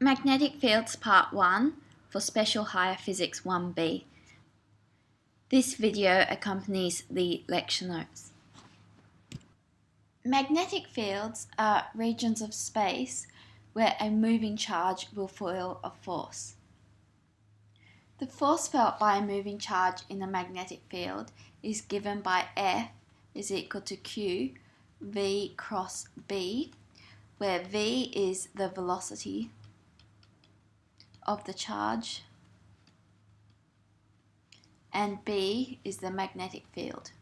Magnetic Fields Part 1 for Special Higher Physics 1B. This video accompanies the lecture notes. Magnetic fields are regions of space where a moving charge will feel a force. The force felt by a moving charge in a magnetic field is given by F is equal to Q V cross B, where V is the velocity of the charge and B is the magnetic field.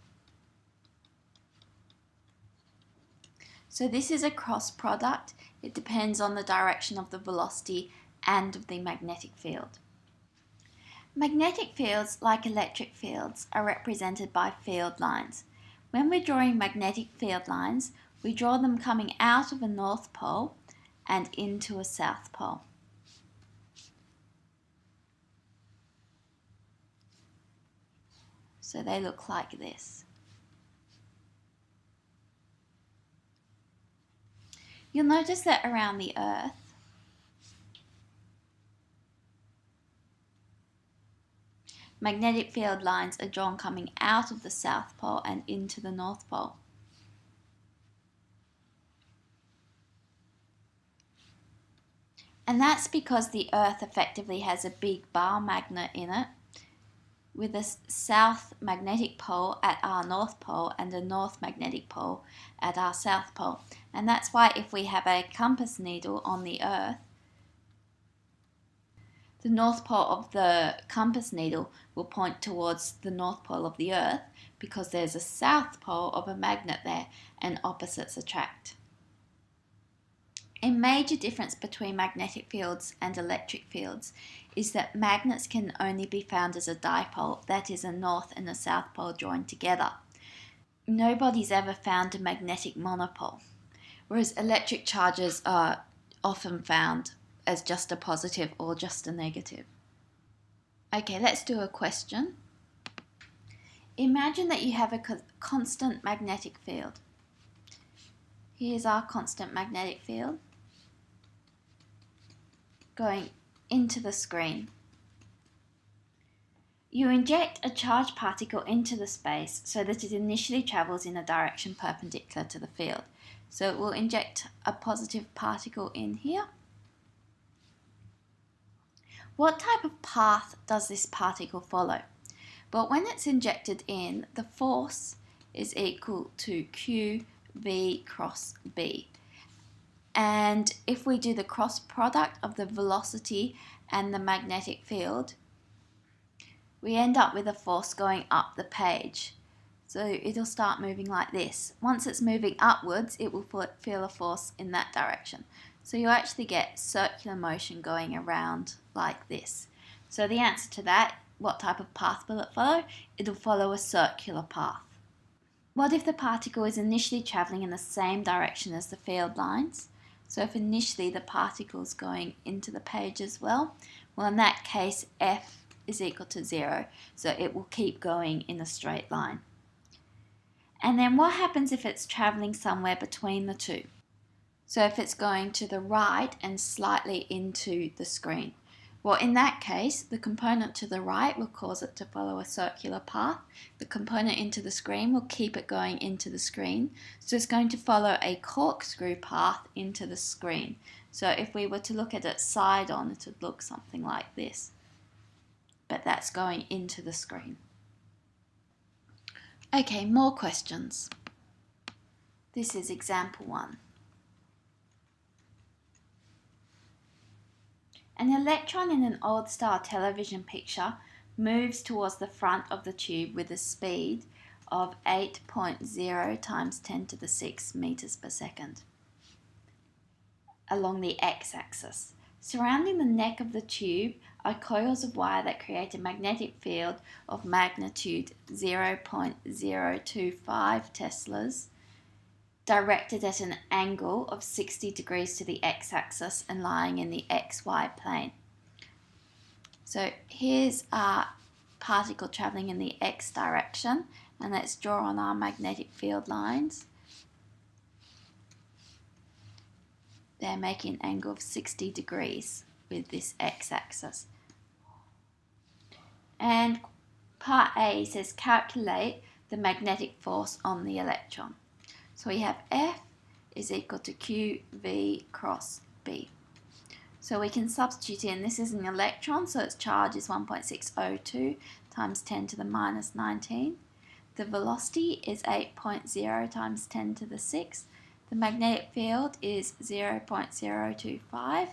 So this is a cross product. It depends on the direction of the velocity and of the magnetic field. Magnetic fields, like electric fields, are represented by field lines. When we're drawing magnetic field lines, we draw them coming out of a north pole and into a south pole. So they look like this. You'll notice that around the Earth, magnetic field lines are drawn coming out of the South Pole and into the North Pole. And that's because the Earth effectively has a big bar magnet in it, with a south magnetic pole at our north pole and a north magnetic pole at our south pole. And that's why if we have a compass needle on the Earth, the north pole of the compass needle will point towards the north pole of the Earth because there's a south pole of a magnet there and opposites attract. A major difference between magnetic fields and electric fields is that magnets can only be found as a dipole, that is a north and a south pole joined together. Nobody's ever found a magnetic monopole, whereas electric charges are often found as just a positive or just a negative. Okay, let's do a question. Imagine that you have a constant magnetic field. Here's our constant magnetic field going into the screen. You inject a charged particle into the space so that it initially travels in a direction perpendicular to the field. So we'll inject a positive particle in here. What type of path does this particle follow? Well, when it's injected in, the force is equal to Q V cross B. And if we do the cross product of the velocity and the magnetic field, we end up with a force going up the page. So it'll start moving like this. Once it's moving upwards, it will feel a force in that direction. So you actually get circular motion going around like this. So the answer to that, what type of path will it follow? It'll follow a circular path. What if the particle is initially travelling in the same direction as the field lines? So if initially the particle is going into the page as well, well in that case F is equal to 0, so it will keep going in a straight line. And then what happens if it's travelling somewhere between the two? So if it's going to the right and slightly into the screen, well in that case the component to the right will cause it to follow a circular path. The component into the screen will keep it going into the screen, so it's going to follow a corkscrew path into the screen. So if we were to look at it side on, it would look something like this, but that's going into the screen. Okay, more questions. This is example 1. An electron in an old-style television picture moves towards the front of the tube with a speed of 8.0 times 10 to the 6 meters per second along the x-axis. Surrounding the neck of the tube are coils of wire that create a magnetic field of magnitude 0.025 Teslas, directed at an angle of 60 degrees to the x-axis and lying in the xy plane. So here's our particle travelling in the x direction, and let's draw on our magnetic field lines. They're making an angle of 60 degrees. with this x-axis. And part A says calculate the magnetic force on the electron. So we have F is equal to QV cross B. So we can substitute in, this is an electron, so its charge is 1.602 times 10 to the minus 19. The velocity is 8.0 times 10 to the 6. The magnetic field is 0.025.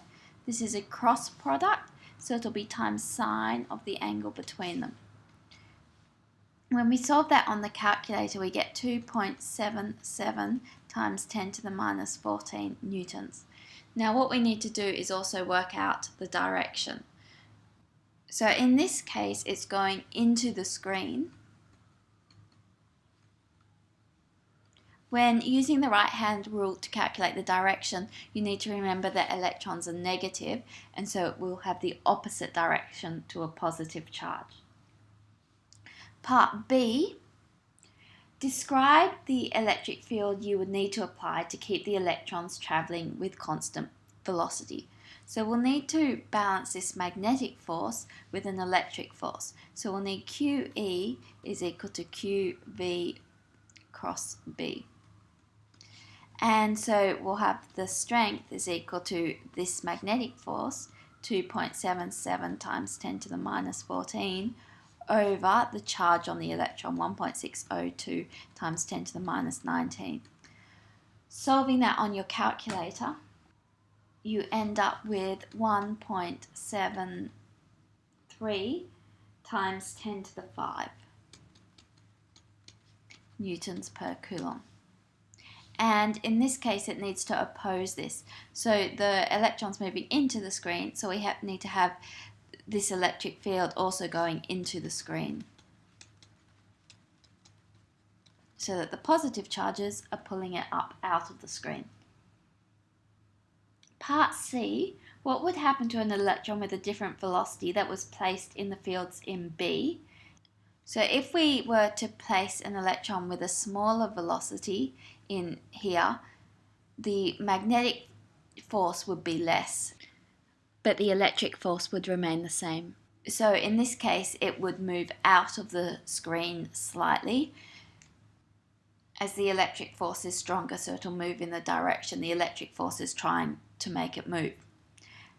This is a cross product, so it'll be times sine of the angle between them. When we solve that on the calculator, we get 2.77 times 10 to the minus 14 newtons. Now what we need to do is also work out the direction. So in this case, it's going into the screen. When using the right-hand rule to calculate the direction, you need to remember that electrons are negative, and so it will have the opposite direction to a positive charge. Part B, describe the electric field you would need to apply to keep the electrons travelling with constant velocity. So we'll need to balance this magnetic force with an electric force. So we'll need QE is equal to QV cross B. And so we'll have the strength is equal to this magnetic force, 2.77 times 10 to the minus 14, over the charge on the electron, 1.602 times 10 to the minus 19. Solving that on your calculator, you end up with 1.73 times 10 to the 5 newtons per coulomb. And in this case, it needs to oppose this. So the electron's moving into the screen, so we need to have this electric field also going into the screen, so that the positive charges are pulling it up out of the screen. Part C, what would happen to an electron with a different velocity that was placed in the fields in B? So if we were to place an electron with a smaller velocity in here, the magnetic force would be less, but the electric force would remain the same. So in this case, it would move out of the screen slightly, as the electric force is stronger, so it'll move in the direction the electric force is trying to make it move.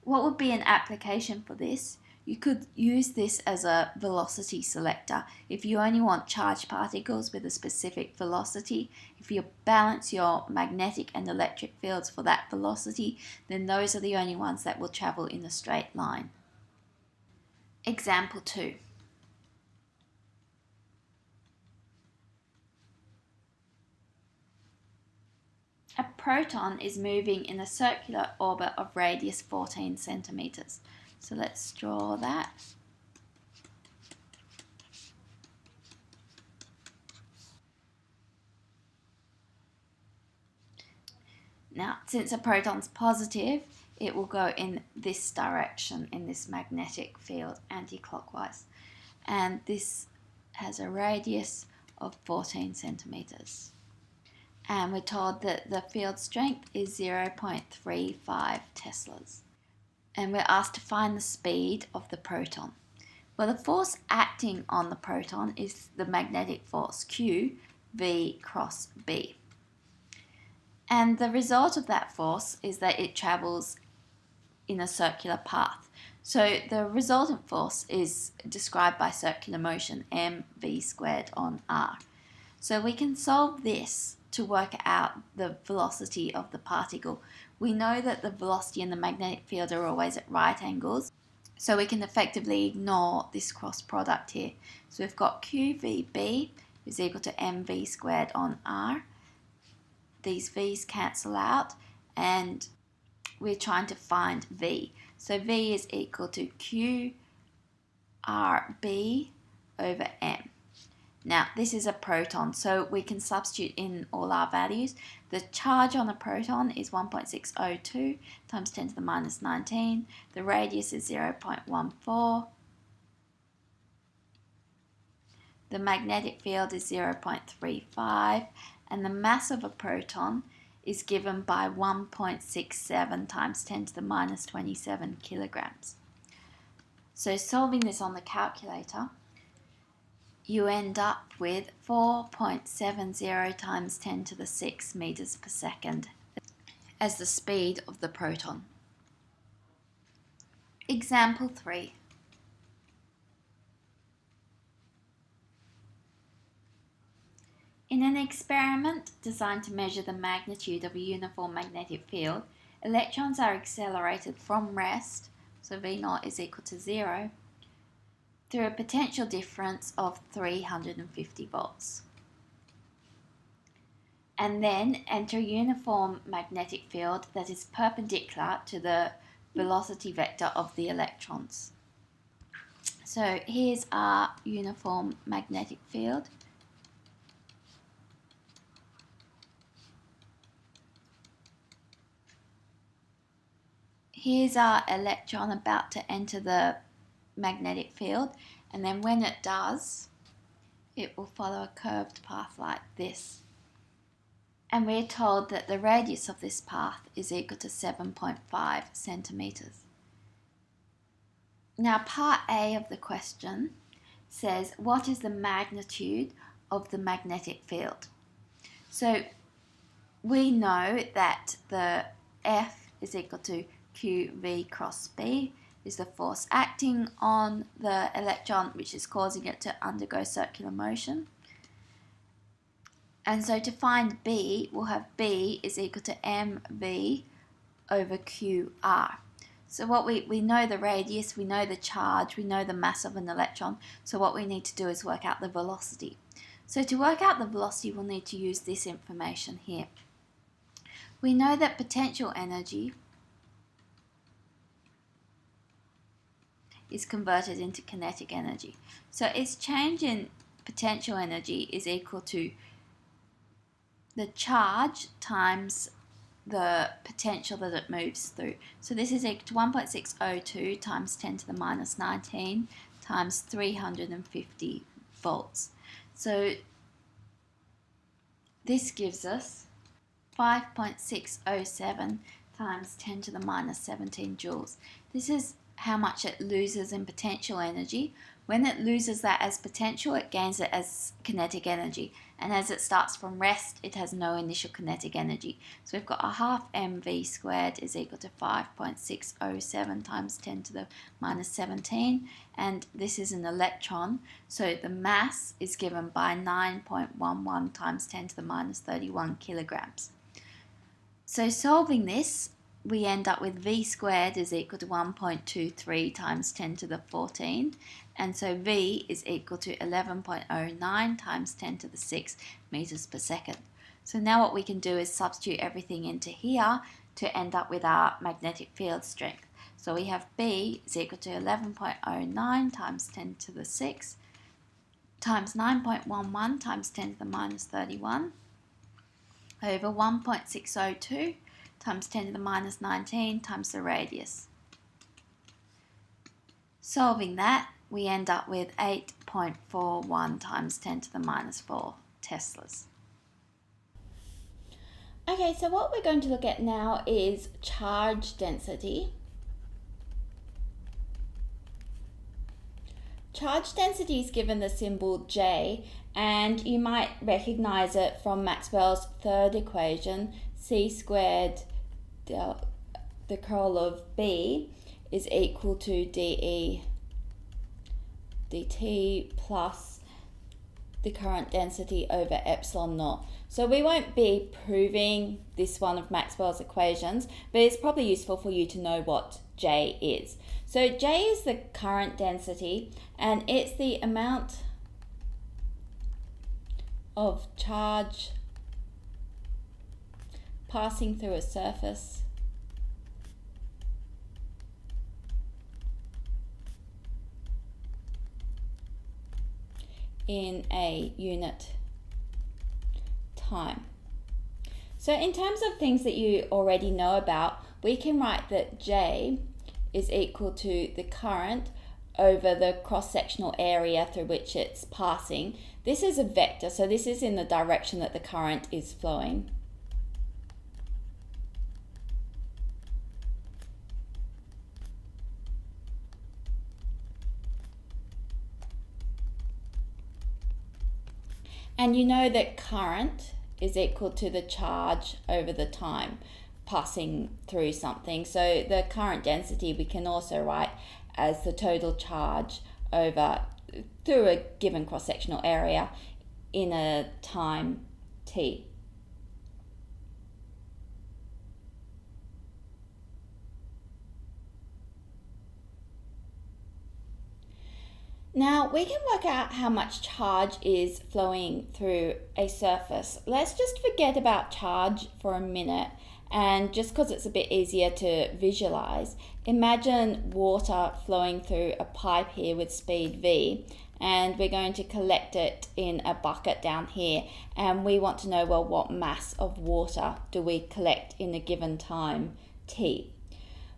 What would be an application for this? You could use this as a velocity selector. If you only want charged particles with a specific velocity, if you balance your magnetic and electric fields for that velocity, then those are the only ones that will travel in a straight line. Example 2. A proton is moving in a circular orbit of radius 14 centimeters. So let's draw that. Now, since a proton's positive, it will go in this direction, in this magnetic field, anti-clockwise. And this has a radius of 14 centimeters. And we're told that the field strength is 0.35 teslas. And we're asked to find the speed of the proton. Well, the force acting on the proton is the magnetic force, Q, V cross B. And the result of that force is that it travels in a circular path. So the resultant force is described by circular motion, mv squared on r. So we can solve this to work out the velocity of the particle. We know that the velocity and the magnetic field are always at right angles, so we can effectively ignore this cross product here. So we've got QVB is equal to mv squared on r. These v's cancel out, and we're trying to find v. So v is equal to QRB over m. Now, this is a proton, so we can substitute in all our values. The charge on a proton is 1.602 times 10 to the minus 19. The radius is 0.14. The magnetic field is 0.35. And the mass of a proton is given by 1.67 times 10 to the minus 27 kilograms. So solving this on the calculator, you end up with 4.70 times 10 to the 6 meters per second as the speed of the proton. Example 3. In an experiment designed to measure the magnitude of a uniform magnetic field, electrons are accelerated from rest, so V0 is equal to 0, through a potential difference of 350 volts. And then enter a uniform magnetic field that is perpendicular to the velocity vector of the electrons. So here's our uniform magnetic field. Here's our electron about to enter the magnetic field, and then when it does, it will follow a curved path like this. And we're told that the radius of this path is equal to 7.5 centimeters. Now part A of the question says, what is the magnitude of the magnetic field? So we know that the F is equal to QV cross B, is the force acting on the electron which is causing it to undergo circular motion. And so to find B, we'll have B is equal to mv over qr. So what we know the radius, we know the charge, we know the mass of an electron, so what we need to do is work out the velocity. So to work out the velocity, we'll need to use this information here. We know that potential energy is converted into kinetic energy. So its change in potential energy is equal to the charge times the potential that it moves through. So this is equal to 1.602 times 10 to the minus 19 times 350 volts. So this gives us 5.607 times 10 to the minus 17 joules. This is how much it loses in potential energy. When it loses that as potential, it gains it as kinetic energy. And as it starts from rest, it has no initial kinetic energy. So we've got a half mv squared is equal to 5.607 times 10 to the minus 17. And this is an electron. So the mass is given by 9.11 times 10 to the minus 31 kilograms. So solving this, we end up with v squared is equal to 1.23 times 10 to the 14, and so v is equal to 11.09 times 10 to the 6 meters per second. So now what we can do is substitute everything into here to end up with our magnetic field strength. So we have B is equal to 11.09 times 10 to the 6 times 9.11 times 10 to the minus 31 over 1.602 times 10 to the minus 19 times the radius. Solving that, we end up with 8.41 times 10 to the minus 4 Teslas. Okay, so what we're going to look at now is charge density. Charge density is given the symbol J, and you might recognize it from Maxwell's third equation, C squared the curl of B is equal to dE dt plus the current density over epsilon naught. So we won't be proving this one of Maxwell's equations, but it's probably useful for you to know what J is. So J is the current density, and it's the amount of charge passing through a surface in a unit time. So in terms of things that you already know about, we can write that J is equal to the current over the cross-sectional area through which it's passing. This is a vector, so this is in the direction that the current is flowing. And you know that current is equal to the charge over the time passing through something. So the current density we can also write as the total charge over through a given cross-sectional area in a time t. Now we can work out how much charge is flowing through a surface. Let's just forget about charge for a minute, and just because it's a bit easier to visualize, imagine water flowing through a pipe here with speed v, and we're going to collect it in a bucket down here, and we want to know, well, what mass of water do we collect in a given time t?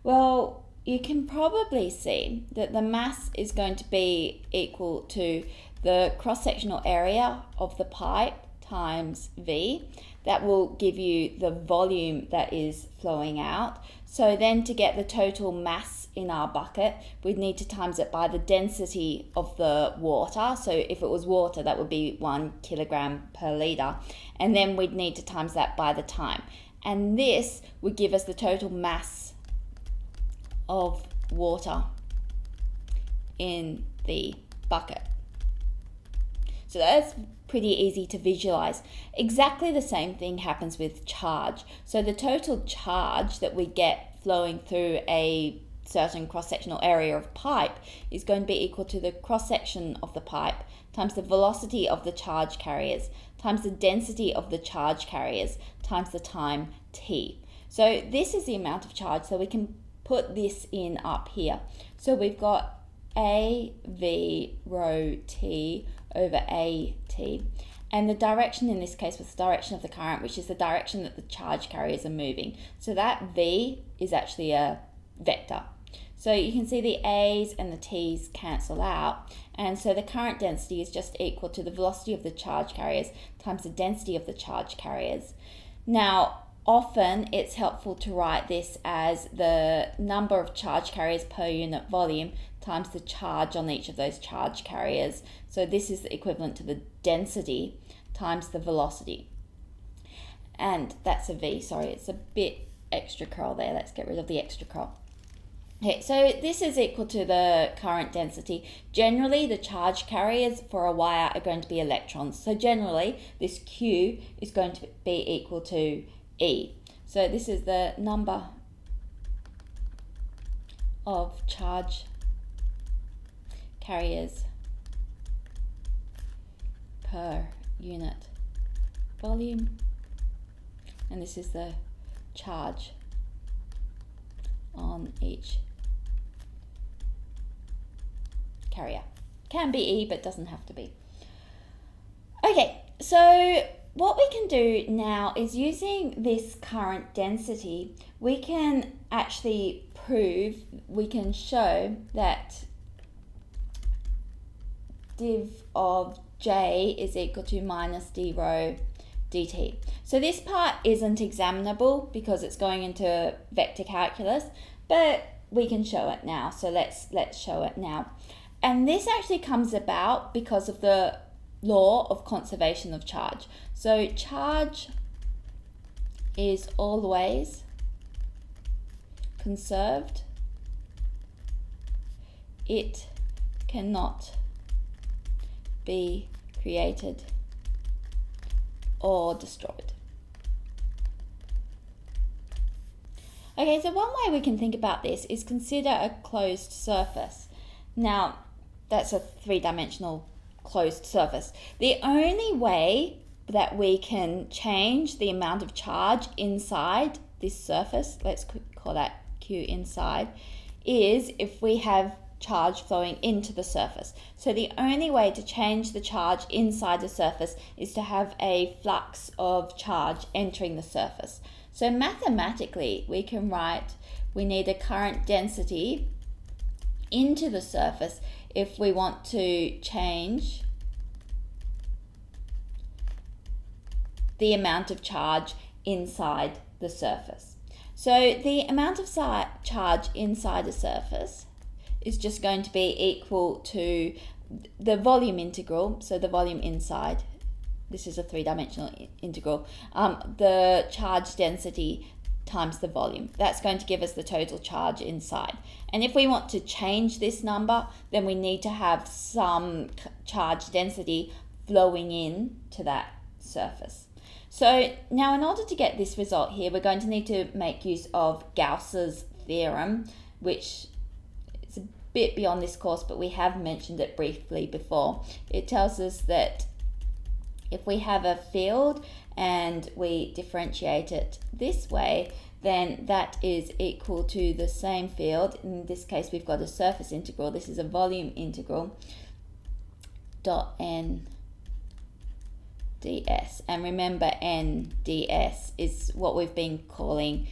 Well, you can probably see that the mass is going to be equal to the cross-sectional area of the pipe times v. That will give you the volume that is flowing out. So then to get the total mass in our bucket, we'd need to times it by the density of the water. So if it was water, that would be 1 kilogram per litre. And then we'd need to times that by the time. And this would give us the total mass of water in the bucket. So that's pretty easy to visualize. Exactly the same thing happens with charge. So the total charge that we get flowing through a certain cross-sectional area of pipe is going to be equal to the cross-section of the pipe times the velocity of the charge carriers times the density of the charge carriers times the time t. So this is the amount of charge, so we can put this in up here. So we've got a v rho t over a t, and the direction in this case was the direction of the current, which is the direction that the charge carriers are moving. So that v is actually a vector. So you can see the a's and the t's cancel out, and so the current density is just equal to the velocity of the charge carriers times the density of the charge carriers. Now, often it's helpful to write this as the number of charge carriers per unit volume times the charge on each of those charge carriers. So this is equivalent to the density times the velocity. And that's a v, sorry, it's a bit extra curl there. Let's get rid of the extra curl. Okay, so this is equal to the current density. Generally, the charge carriers for a wire are going to be electrons. So generally, this Q is going to be equal to E. So this is the number of charge carriers per unit volume, and this is the charge on each carrier. Can be E, but doesn't have to be. Okay, so what we can do now is, using this current density, we can actually prove, we can show that div of J is equal to minus d rho dt. So this part isn't examinable because it's going into vector calculus, but we can show it now. So let's show it now. And this actually comes about because of the law of conservation of charge. So charge is always conserved. It cannot be created or destroyed. Okay, so one way we can think about this is consider a closed surface. Now, that's a three-dimensional closed surface. The only way that we can change the amount of charge inside this surface, let's call that Q inside, is if we have charge flowing into the surface. So the only way to change the charge inside the surface is to have a flux of charge entering the surface. So mathematically, we can write we need a current density into the surface if we want to change the amount of charge inside the surface. So the amount of charge inside a surface is just going to be equal to the volume integral, so the volume inside this is a three-dimensional integral, the charge density times the volume. That's going to give us the total charge inside. And if we want to change this number, then we need to have some charge density flowing in to that surface. So now in order to get this result here, we're going to need to make use of Gauss's theorem, which is a bit beyond this course, but we have mentioned it briefly before. It tells us that if we have a field and we differentiate it this way, then that is equal to the same field. In this case, we've got a surface integral. This is a volume integral, dot n ds. And remember, n ds is what we've been calling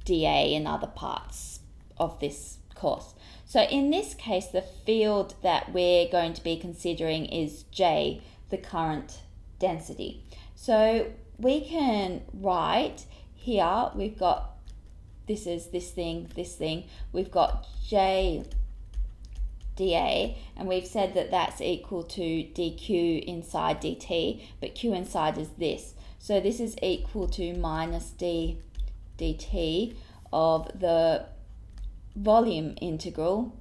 dA in other parts of this course. So in this case, the field that we're going to be considering is J, the current density. So we can write here, we've got, this is this thing, we've got J dA, and we've said that that's equal to dq inside dt, but q inside is this. So this is equal to minus d dt of the volume integral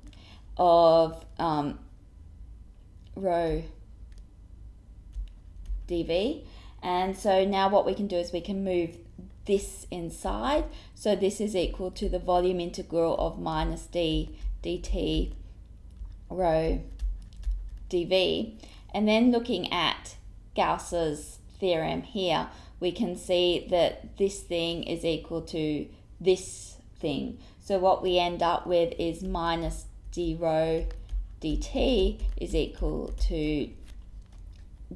of rho dv. And so now what we can do is we can move this inside. So this is equal to the volume integral of minus d dt rho dv. And then looking at Gauss's theorem here, we can see that this thing is equal to this thing. So what we end up with is minus d rho dt is equal to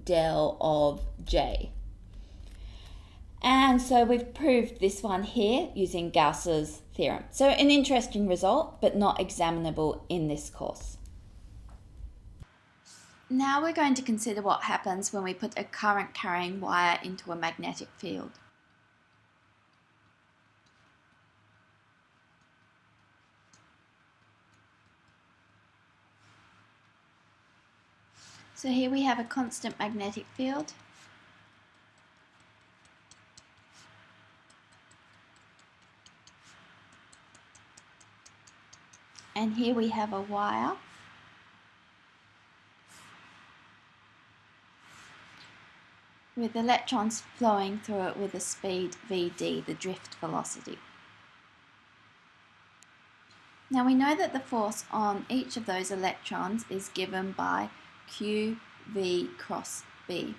del of J. And so we've proved this one here using Gauss's theorem. So an interesting result, but not examinable in this course. Now we're going to consider what happens when we put a current carrying wire into a magnetic field. So here we have a constant magnetic field. And here we have a wire. With electrons flowing through it with a speed vd, the drift velocity. Now we know that the force on each of those electrons is given by q v cross b.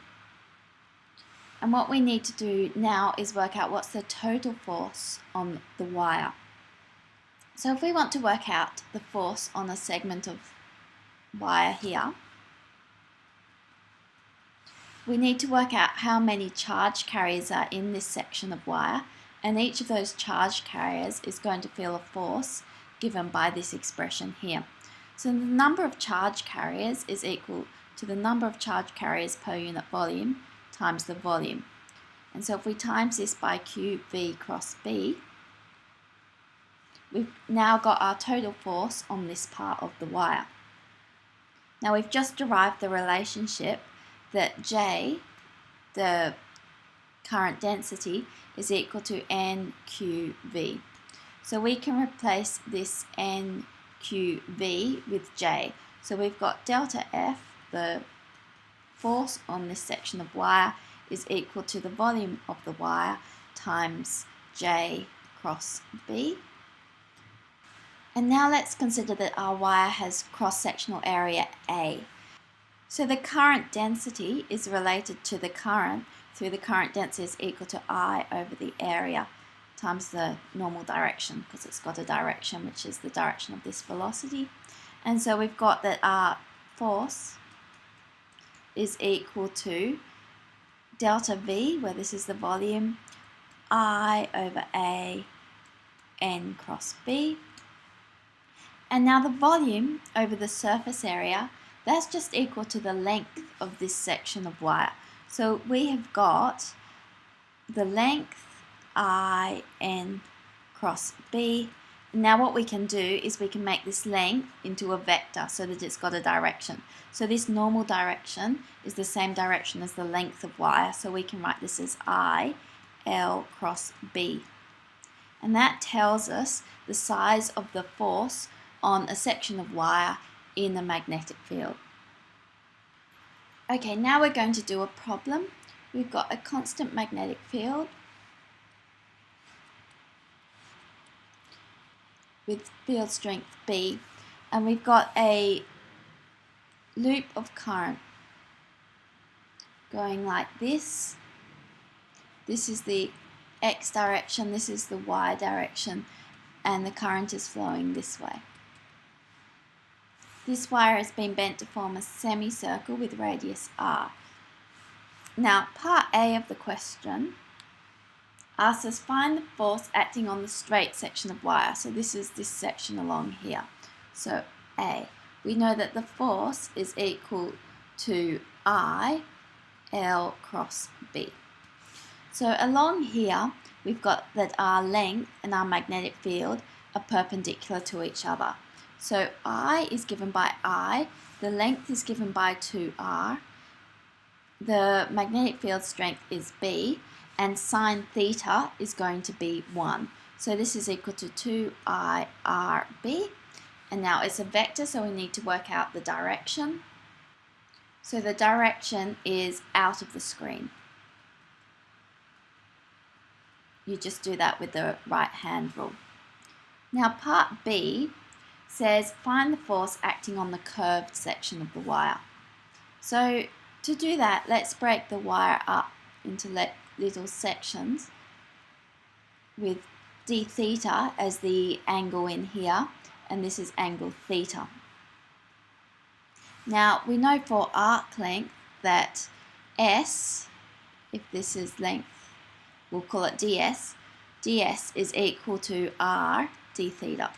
And what we need to do now is work out what's the total force on the wire. So if we want to work out the force on a segment of wire here, we need to work out how many charge carriers are in this section of wire, and each of those charge carriers is going to feel a force given by this expression here. So the number of charge carriers is equal to the number of charge carriers per unit volume times the volume. And so if we times this by q v cross b, we've now got our total force on this part of the wire. Now we've just derived the relationship that J, the current density, is equal to nqv. So we can replace this nqv with J. So we've got delta F, the force on this section of wire, is equal to the volume of the wire times J cross B. And now let's consider that our wire has cross-sectional area A. So the current density is related to the current through the current density is equal to I over the area times the normal direction, because it's got a direction which is the direction of this velocity. And so we've got that our force is equal to delta V, where this is the volume, I over A n cross B. And now the volume over the surface area, that's just equal to the length of this section of wire. So we have got the length I n cross B, Now what we can do is we can make this length into a vector so that it's got a direction. So this normal direction is the same direction as the length of wire, so we can write this as I, L cross B. And that tells us the size of the force on a section of wire in a magnetic field. Okay, now we're going to do a problem. We've got a constant magnetic field with field strength B, and we've got a loop of current going like this. This is the X direction, this is the Y direction, and the current is flowing this way. This wire has been bent to form a semicircle with radius R. Now, part A of the question asks us find the force acting on the straight section of wire. So this is this section along here. So A, we know that the force is equal to I, L cross B. So along here, we've got that our length and our magnetic field are perpendicular to each other. So I is given by I, the length is given by 2R, the magnetic field strength is B, and sine theta is going to be 1. So this is equal to 2IRB. And now it's a vector, so we need to work out the direction. So the direction is out of the screen. You just do that with the right hand rule. Now part B says find the force acting on the curved section of the wire. So to do that, let's break the wire up into little sections with d theta as the angle in here, and this is angle theta. Now we know for arc length that S, if this is length, we'll call it ds, ds is equal to r d theta.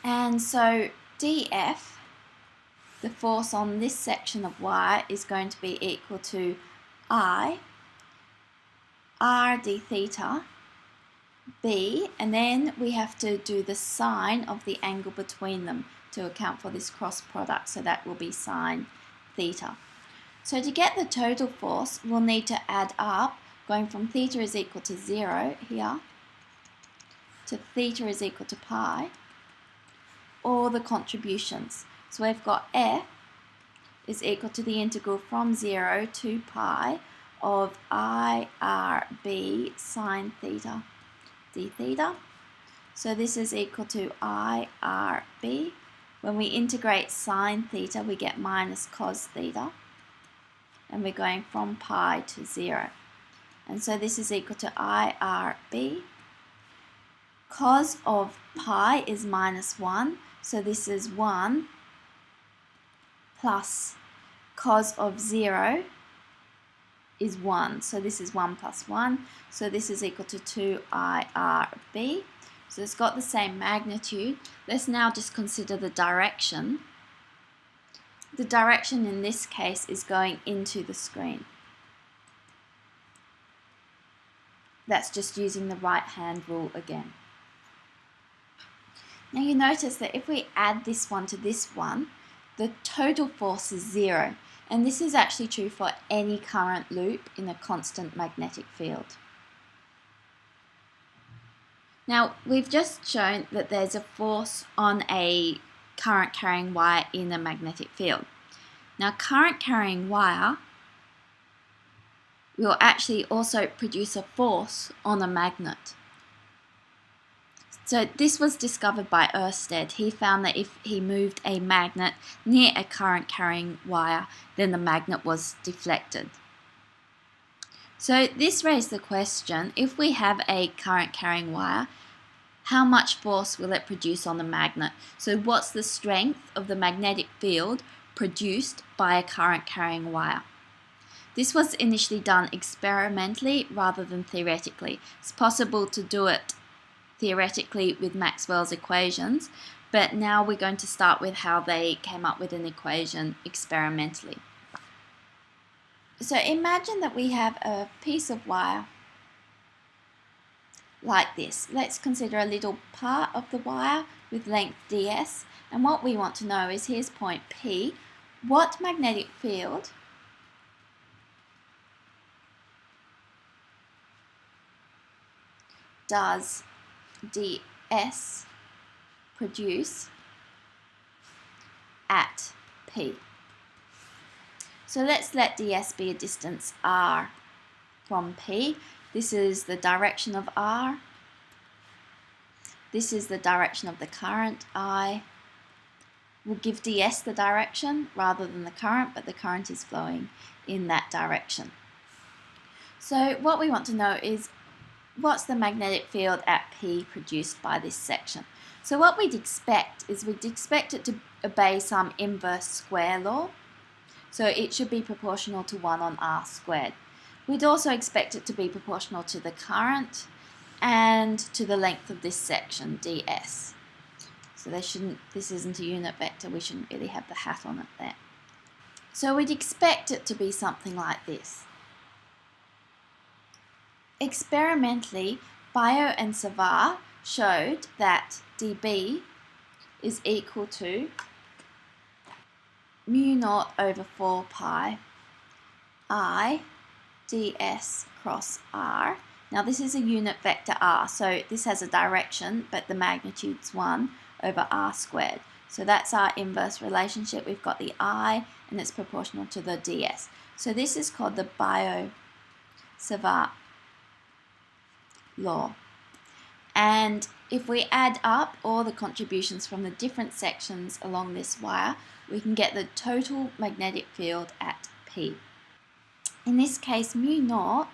And so dF, the force on this section of wire, is going to be equal to I, r d theta, b, and then we have to do the sine of the angle between them to account for this cross product, so that will be sine theta. So to get the total force, we'll need to add up, going from theta is equal to 0 here, to theta is equal to pi, all the contributions. So we've got F is equal to the integral from 0 to pi of IRB sine theta d theta. So this is equal to IRB. When we integrate sine theta, we get minus cos theta. And we're going from pi to 0. And so this is equal to IRB. Cos of pi is minus 1. So this is 1 plus cos of 0 is 1. So this is 1 plus 1. So this is equal to 2IRB. So it's got the same magnitude. Let's now just consider the direction. The direction in this case is going into the screen. That's just using the right hand rule again. Now you notice that if we add this one to this one, the total force is 0. And this is actually true for any current loop in a constant magnetic field. Now we've just shown that there's a force on a current carrying wire in a magnetic field. Now current carrying wire will actually also produce a force on a magnet. So this was discovered by Ørsted. He found that if he moved a magnet near a current carrying wire, then the magnet was deflected. So this raised the question, if we have a current carrying wire, how much force will it produce on the magnet? So what's the strength of the magnetic field produced by a current carrying wire? This was initially done experimentally rather than theoretically. It's possible to do it theoretically with Maxwell's equations, but now we're going to start with how they came up with an equation experimentally. So imagine that we have a piece of wire like this. Let's consider a little part of the wire with length ds, and what we want to know is, here's point P, what magnetic field does ds produce at P? So let's let ds be a distance r from P. This is the direction of r. This is the direction of the current I. We'll give ds the direction rather than the current, but the current is flowing in that direction. So what we want to know is, what's the magnetic field at P produced by this section? So what we'd expect is, we'd expect it to obey some inverse square law. So it should be proportional to 1 on r squared. We'd also expect it to be proportional to the current and to the length of this section, ds. So this isn't a unit vector, we shouldn't really have the hat on it there. So we'd expect it to be something like this. Experimentally, Biot and Savart showed that dB is equal to mu naught over 4 pi I ds cross r. Now this is a unit vector r, so this has a direction, but the magnitude's 1 over r squared. So that's our inverse relationship. We've got the I, and it's proportional to the ds. So this is called the Biot-Savart law. And if we add up all the contributions from the different sections along this wire, we can get the total magnetic field at P. In this case, mu naught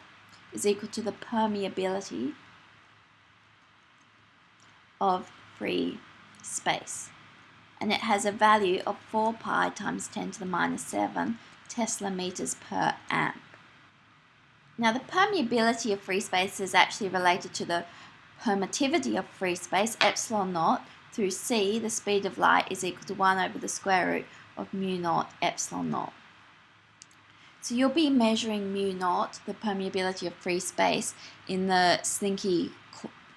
is equal to the permeability of free space. And it has a value of 4 pi times 10 to the minus 7 Tesla meters per amp. Now the permeability of free space is actually related to the permittivity of free space, epsilon naught, through c, the speed of light, is equal to 1 over the square root of mu naught epsilon naught. So you'll be measuring mu naught, the permeability of free space, in the Slinky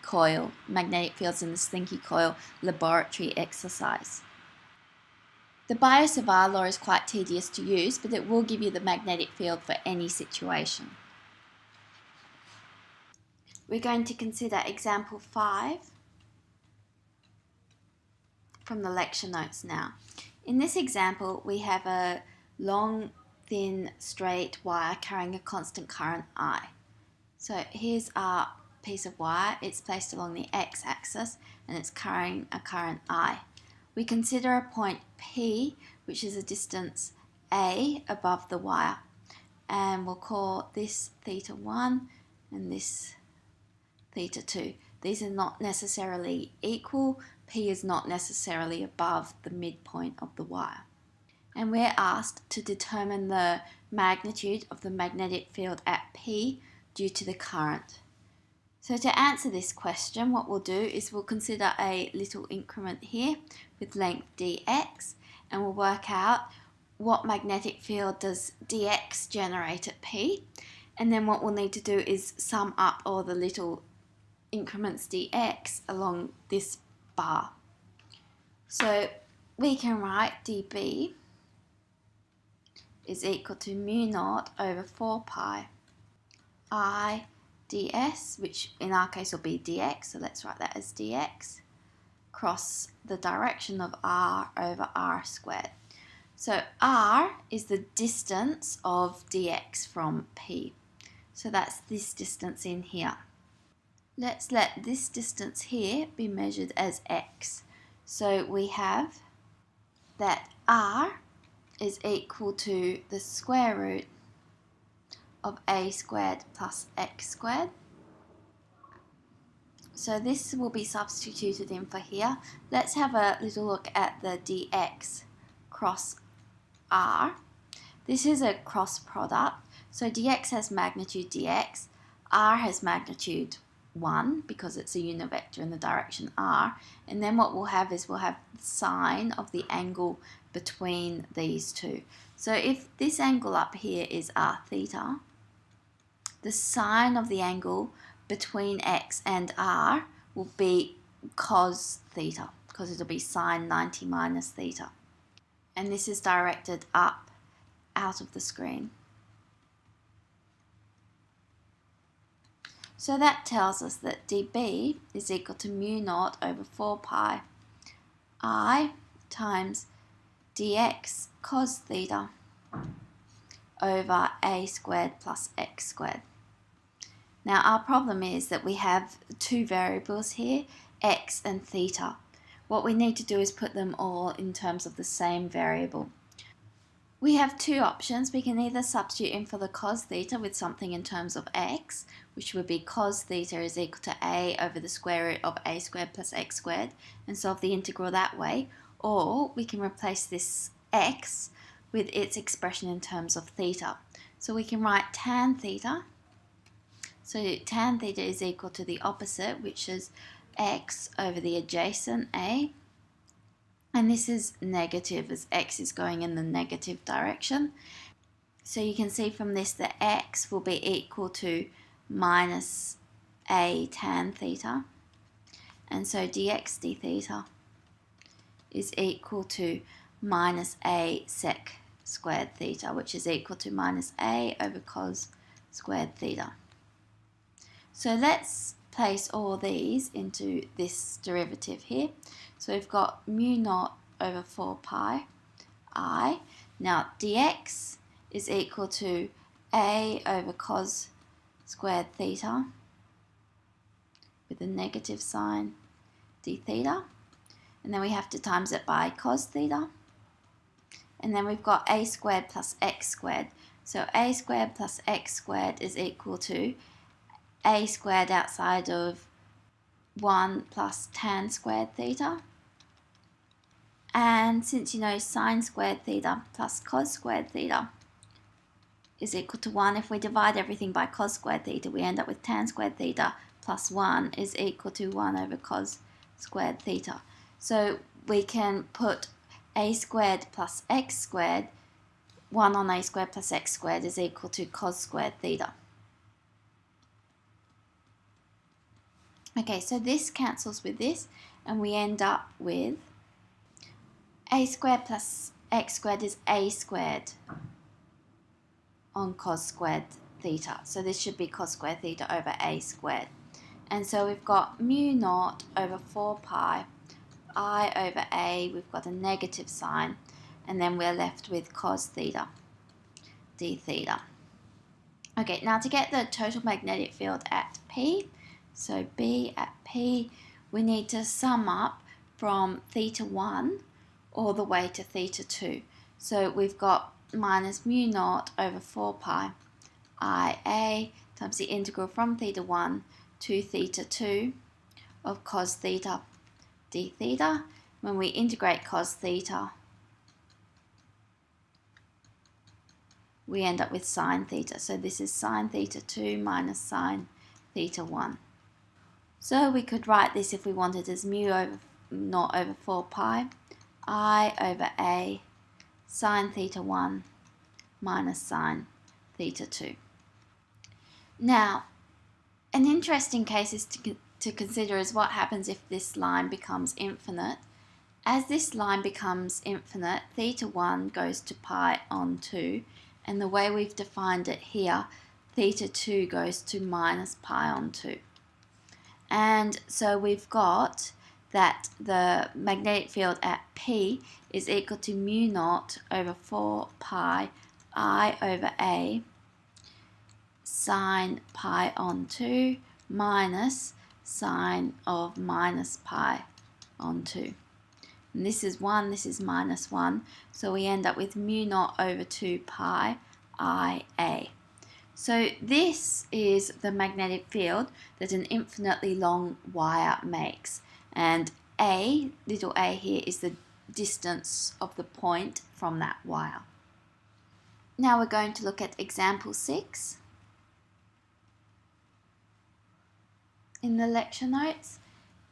coil, magnetic fields in the Slinky coil laboratory exercise. The Biot-Savart law is quite tedious to use, but it will give you the magnetic field for any situation. We're going to consider example 5 from the lecture notes now. In this example, we have a long, thin, straight wire carrying a constant current I. So here's our piece of wire. It's placed along the x-axis and it's carrying a current I. We consider a point P, which is a distance A above the wire, and we'll call this theta 1 and this theta 2. These are not necessarily equal. P is not necessarily above the midpoint of the wire. And we're asked to determine the magnitude of the magnetic field at P due to the current. So to answer this question, what we'll do is we'll consider a little increment here with length dx, and we'll work out what magnetic field does dx generate at P. And then what we'll need to do is sum up all the little increments dx along this bar. So we can write dB is equal to mu naught over 4 pi I ds, which in our case will be dx, so let's write that as dx, cross the direction of r over r squared. So r is the distance of dx from P. So that's this distance in here. Let's let this distance here be measured as x. So we have that r is equal to the square root of a squared plus x squared. So this will be substituted in for here. Let's have a little look at the dx cross r. This is a cross product. So dx has magnitude dx, r has magnitude 1 because it's a unit vector in the direction r, and then what we'll have is we'll have the sine of the angle between these two. So if this angle up here is r theta, the sine of the angle between x and r will be cos theta, because it'll be sine 90 minus theta. And this is directed up out of the screen. So that tells us that dB is equal to mu naught over 4 pi I times dx cos theta over a squared plus x squared. Now our problem is that we have two variables here, x and theta. What we need to do is put them all in terms of the same variable. We have two options. We can either substitute in for the cos theta with something in terms of x, which would be cos theta is equal to a over the square root of a squared plus x squared, and solve the integral that way, or we can replace this x with its expression in terms of theta. So we can write tan theta. So tan theta is equal to the opposite, which is x over the adjacent a. And this is negative as x is going in the negative direction. So you can see from this that x will be equal to minus a tan theta. And so dx d theta is equal to minus a sec squared theta, which is equal to minus a over cos squared theta. So let's place all these into this derivative here. So we've got mu naught over 4 pi I. Now dx is equal to a over cos squared theta with a negative sign d theta. And then we have to times it by cos theta. And then we've got a squared plus x squared. So a squared plus x squared is equal to a squared outside of 1 plus tan squared theta. And since you know sine squared theta plus cos squared theta is equal to 1, if we divide everything by cos squared theta, we end up with tan squared theta plus 1 is equal to 1 over cos squared theta. So we can put a squared plus x squared, 1 on a squared plus x squared is equal to cos squared theta. Okay, so this cancels with this, and we end up with a squared plus x squared is a squared on cos squared theta. So this should be cos squared theta over a squared. And so we've got mu naught over 4 pi I over a, we've got a negative sign, and then we're left with cos theta d theta. Okay, now to get the total magnetic field at P, so B at P, we need to sum up from theta 1 all the way to theta 2. So we've got minus mu naught over 4 pi IA times the integral from theta 1 to theta 2 of cos theta d theta. When we integrate cos theta, we end up with sine theta. So this is sine theta 2 minus sine theta 1. So we could write this if we wanted as mu over naught over 4 pi I over a sine theta 1 minus sine theta 2. Now, an interesting case is to consider is what happens if this line becomes infinite. As this line becomes infinite, theta 1 goes to pi on 2, and the way we've defined it here, theta 2 goes to minus pi on 2. And so we've got that the magnetic field at P is equal to mu naught over 4 pi I over a sine pi on 2 minus sine of minus pi on 2. And this is 1, this is minus 1, so we end up with mu naught over 2 pi IA. So this is the magnetic field that an infinitely long wire makes. And A, little a here, is the distance of the point from that wire. Now we're going to look at example 6 in the lecture notes.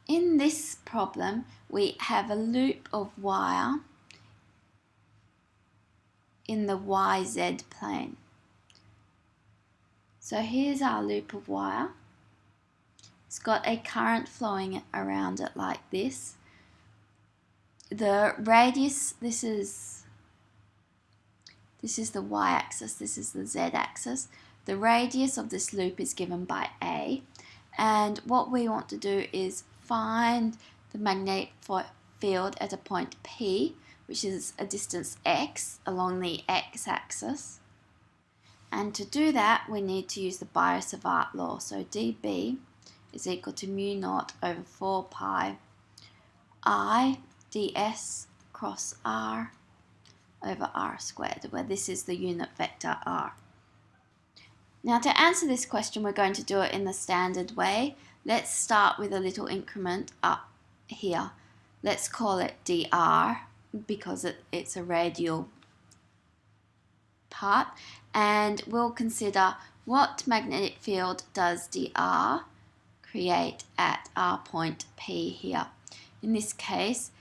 In this problem, we have a loop of wire in the YZ plane. So here's our loop of wire, It's got a current flowing around it like this. The radius, this is the y-axis, this is the z-axis. The radius of this loop is given by A, and what we want to do is find the magnetic field at a point P, which is a distance x along the x-axis. And to do that, we need to use the Biot-Savart law. So dB is equal to mu naught over 4 pi I ds cross r over r squared, where this is the unit vector r. Now to answer this question, we're going to do it in the standard way. Let's start with a little increment up here. Let's call it dr because it's a radial part, and we'll consider what magnetic field does dr create at our point P here. In this case,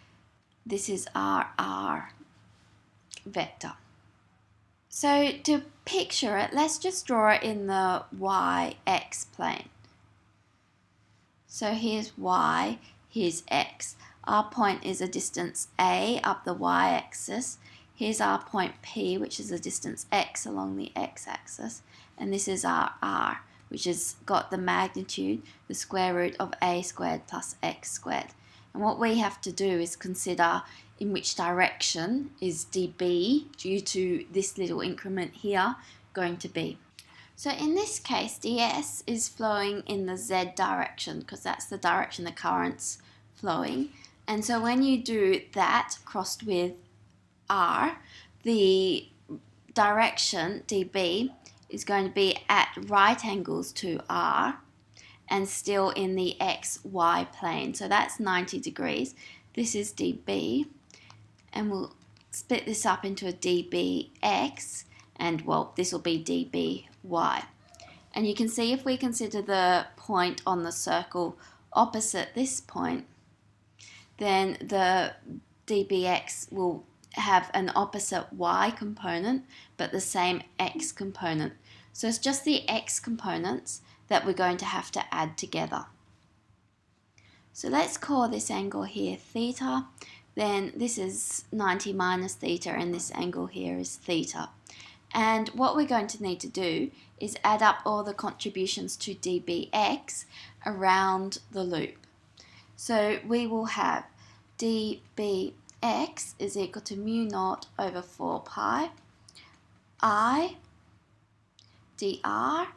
this is our r vector. So to picture it, let's just draw it in the y-x plane. So here's y, here's x. Our point is a distance a up the y-axis. Here's our point P, which is a distance x along the x-axis. And this is our r, which has got the magnitude, the square root of a squared plus x squared. And what we have to do is consider in which direction is dB, due to this little increment here, going to be. So in this case, ds is flowing in the z direction because that's the direction the current's flowing. And so when you do that crossed with r, the direction dB is going to be at right angles to r and still in the xy plane. So that's 90 degrees. This is dB, and we'll split this up into a dBx, and well, this will be dBy. And you can see if we consider the point on the circle opposite this point, then the dBx will have an opposite y component but the same x component. So it's just the x components that we're going to have to add together. So let's call this angle here theta. Then this is 90 minus theta, and this angle here is theta. And what we're going to need to do is add up all the contributions to dBx around the loop. So we will have dBx is equal to mu naught over 4 pi I dr,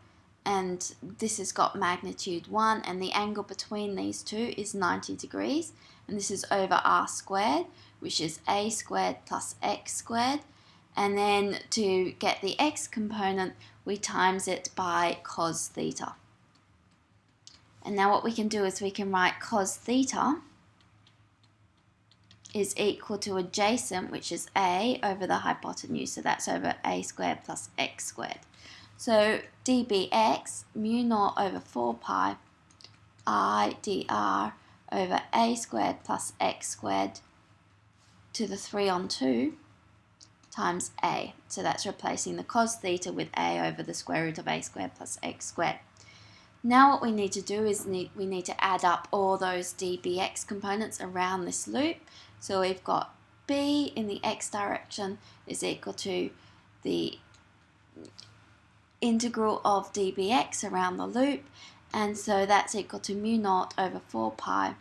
and this has got magnitude 1, and the angle between these two is 90 degrees, and this is over r squared, which is a squared plus x squared, and then to get the x component we times it by cos theta. And now what we can do is we can write cos theta is equal to adjacent, which is a, over the hypotenuse, so that's over a squared plus x squared. So dBx, mu naught over 4 pi I dr over a squared plus x squared to the 3 on 2 times a. So that's replacing the cos theta with a over the square root of a squared plus x squared. Now what we need to do is we need to add up all those dBx components around this loop. So we've got b in the x direction is equal to the integral of dBx around the loop, and so that's equal to mu naught over 4 pi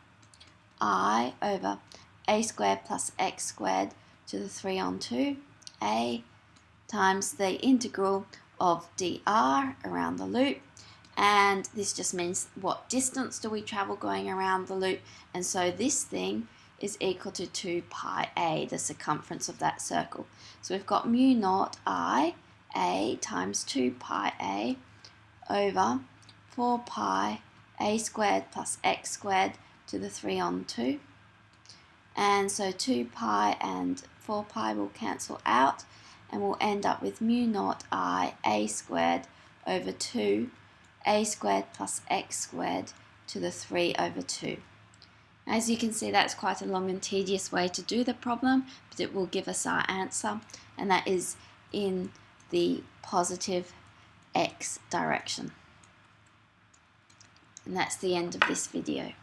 I over a squared plus x squared to the 3 on 2 a times the integral of dr around the loop, and this just means what distance do we travel going around the loop, and so this thing is equal to 2 pi a, the circumference of that circle. So we've got mu naught I a times 2 pi a over 4 pi a squared plus x squared to the 3 on 2, and so 2 pi and 4 pi will cancel out, and we'll end up with mu naught I a squared over 2 a squared plus x squared to the 3 over 2. As you can see, that's quite a long and tedious way to do the problem, but it will give us our answer, and that is in the positive x direction. And that's the end of this video.